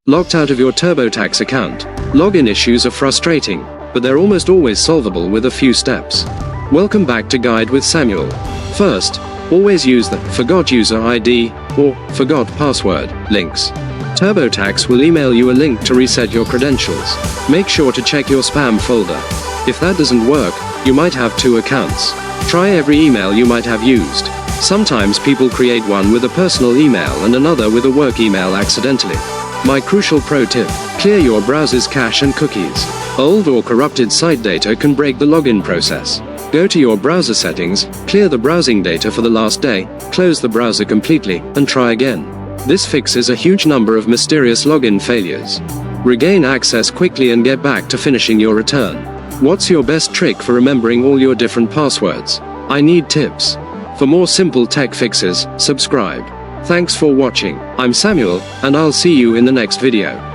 Locked out of your TurboTax account. Login issues are frustrating, but they're almost always solvable with a few steps. Welcome back to Guide with Samuel. First, always use the Forgot User ID or Forgot Password links. TurboTax will email you a link to reset your credentials. Make sure to check your spam folder. If that doesn't work, you might have two accounts. Try every email you might have used. Sometimes people create one with a personal email and another with a work email accidentally. My crucial pro tip: clear your browser's cache and cookies. Old or corrupted site data can break the login process. Go to your browser settings, clear the browsing data for the last day, close the browser completely, and try again. This fixes a huge number of mysterious login failures. Regain access quickly and get back to finishing your return. What's your best trick for remembering all your different passwords? I need tips. For more simple tech fixes, subscribe. Thanks for watching. I'm Samuel, and I'll see you in the next video.